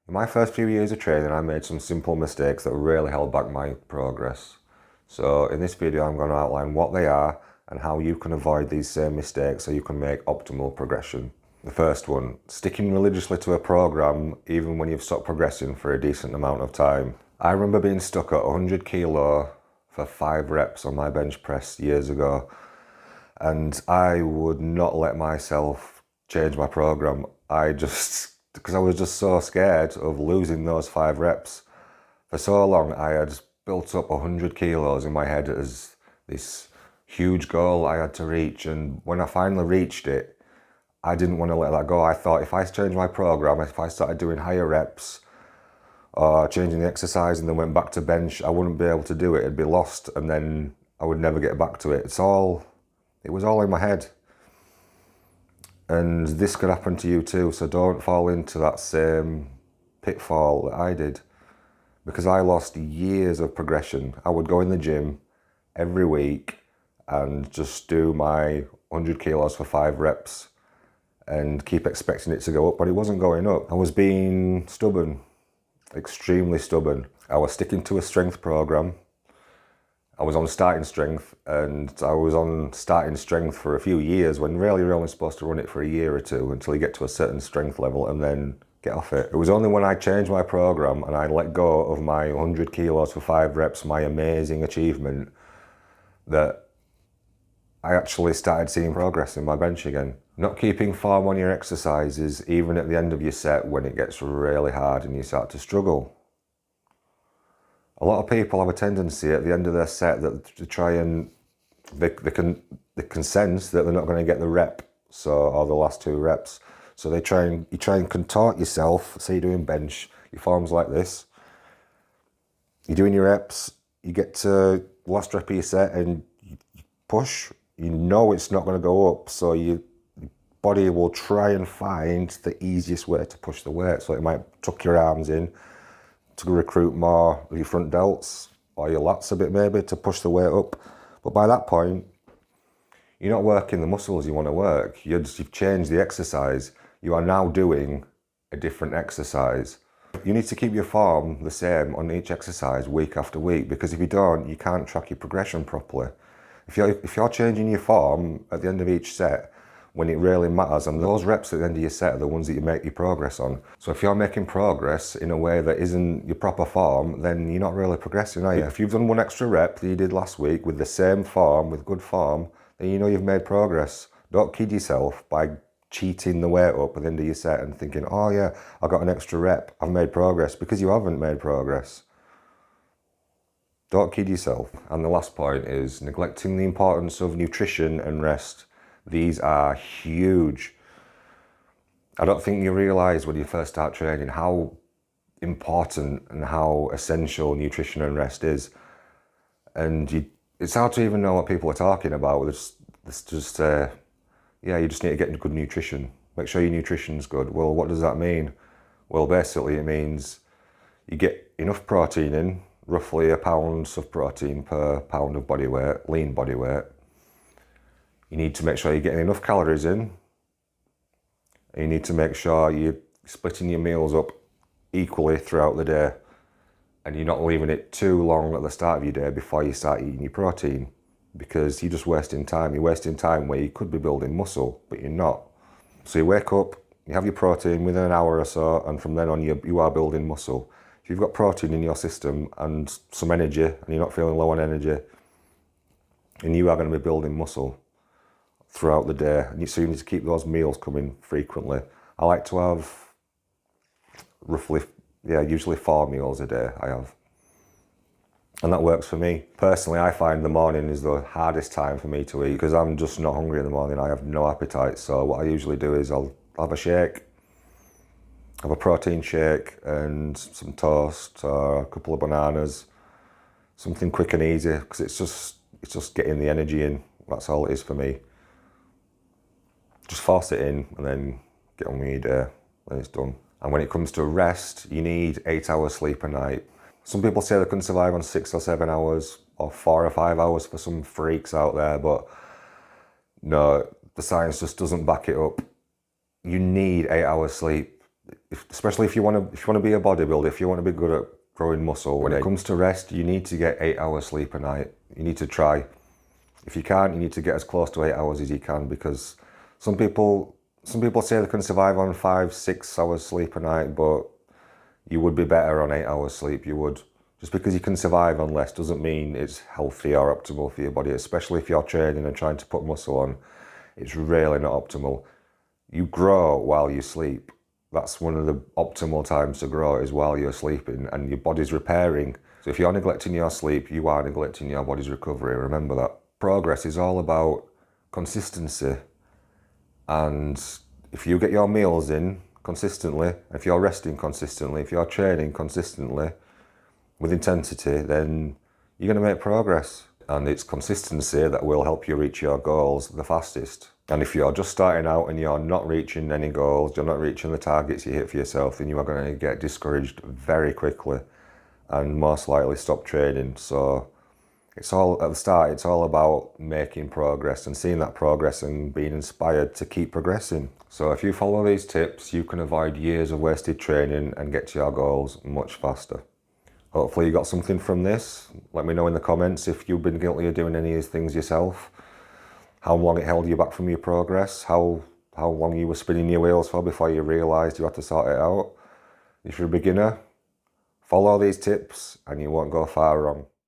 In my first few years of training, I made some simple mistakes that really held back my progress. So in this video, I'm going to outline what they are and how you can avoid these same mistakes so you can make optimal progression. The first one, sticking religiously to a program even when you've stopped progressing for a decent amount of time. I remember being stuck at 100 kilo for 5 reps on my bench press years ago, and I would not let myself change my program. Because I was just so scared of losing those 5 reps. For so long, I had built up 100 kilos in my head as this huge goal I had to reach. And when I finally reached it, I didn't want to let that go. I thought if I changed my program, if I started doing higher reps or changing the exercise and then went back to bench, I wouldn't be able to do it. It'd be lost and then I would never get back to it. It was all in my head. And this could happen to you too, so don't fall into that same pitfall that I did. Because I lost years of progression. I would go in the gym every week and just do my 100 kilos for 5 reps and keep expecting it to go up, but it wasn't going up. I was being stubborn, extremely stubborn. I was sticking to a strength program. I was on starting strength, and I was on starting strength for a few years when really you're only supposed to run it for a year or two until you get to a certain strength level and then get off it. It was only when I changed my program and I let go of my 100 kilos for 5 reps, my amazing achievement, that I actually started seeing progress in my bench again. Not keeping form on your exercises, even at the end of your set when it gets really hard and you start to struggle. A lot of people have a tendency at the end of their set to try and they can sense that they're not going to get the rep, or the last 2 reps. So you try and contort yourself. Say you're doing bench, your form's like this. You're doing your reps, you get to the last rep of your set and you push. You know it's not going to go up, so your body will try and find the easiest way to push the weight. So it might tuck your arms in to recruit more of your front delts or your lats a bit maybe to push the weight up. But by that point, you're not working the muscles you want to work. You've changed the exercise. You are now doing a different exercise. You need to keep your form the same on each exercise week after week, because if you don't, you can't track your progression properly. If you're changing your form at the end of each set, when it really matters, and those reps at the end of your set are the ones that you make your progress on. So if you're making progress in a way that isn't your proper form, then you're not really progressing, are you? If you've done 1 extra rep that you did last week with the same form, with good form, then you know you've made progress. Don't kid yourself by cheating the weight up at the end of your set and thinking, oh yeah, I got an extra rep, I've made progress, because you haven't made progress. Don't kid yourself. And the last point is neglecting the importance of nutrition and rest. These are huge. I don't think you realise when you first start training how important and how essential nutrition and rest is. And it's hard to even know what people are talking about. Yeah, you just need to get good nutrition. Make sure your nutrition's good. Well, what does that mean? Well, basically it means you get enough protein in, roughly 1 pound of protein per pound of body weight, lean body weight. You need to make sure you're getting enough calories in. And you need to make sure you're splitting your meals up equally throughout the day. And you're not leaving it too long at the start of your day before you start eating your protein. Because you're just wasting time. You're wasting time where you could be building muscle, but you're not. So you wake up, you have your protein within an hour or so, and from then on you are building muscle. If you've got protein in your system and some energy, and you're not feeling low on energy, and you are going to be building muscle throughout the day. So you need to keep those meals coming frequently. I like to have roughly, usually 4 meals a day I have. And that works for me. Personally, I find the morning is the hardest time for me to eat because I'm just not hungry in the morning. I have no appetite. So what I usually do is I'll have a shake, have a protein shake and some toast or a couple of bananas, something quick and easy, because it's just getting the energy in. That's all it is for me. Just force it in and then get on with your day when it's done. And when it comes to rest, you need 8 hours sleep a night. Some people say they can survive on 6 or 7 hours or 4 or 5 hours for some freaks out there, but no, the science just doesn't back it up. You need 8 hours sleep. especially if you want to be a bodybuilder, if you want to be good at growing muscle, when it comes to rest, you need to get 8 hours sleep a night. You need to try. If you can't, you need to get as close to 8 hours as you can, because some people say they can survive on 5-6 hours sleep a night, but you would be better on 8 hours sleep. You would. Just because you can survive on less doesn't mean it's healthy or optimal for your body, especially if you're training and trying to put muscle on. It's really not optimal. You grow while you sleep. That's one of the optimal times to grow, is while you're sleeping and your body's repairing. So if you're neglecting your sleep, you are neglecting your body's recovery. Remember that. Progress is all about consistency. And if you get your meals in consistently, if you're resting consistently, if you're training consistently with intensity, then you're going to make progress. And it's consistency that will help you reach your goals the fastest. And if you're just starting out and you're not reaching any goals, you're not reaching the targets you hit for yourself, then you are going to get discouraged very quickly and most likely stop training. So it's all, at the start, it's all about making progress and seeing that progress and being inspired to keep progressing. So if you follow these tips, you can avoid years of wasted training and get to your goals much faster. Hopefully you got something from this. Let me know in the comments if you've been guilty of doing any of these things yourself, how long it held you back from your progress, how long you were spinning your wheels for before you realised you had to sort it out. If you're a beginner, follow these tips and you won't go far wrong.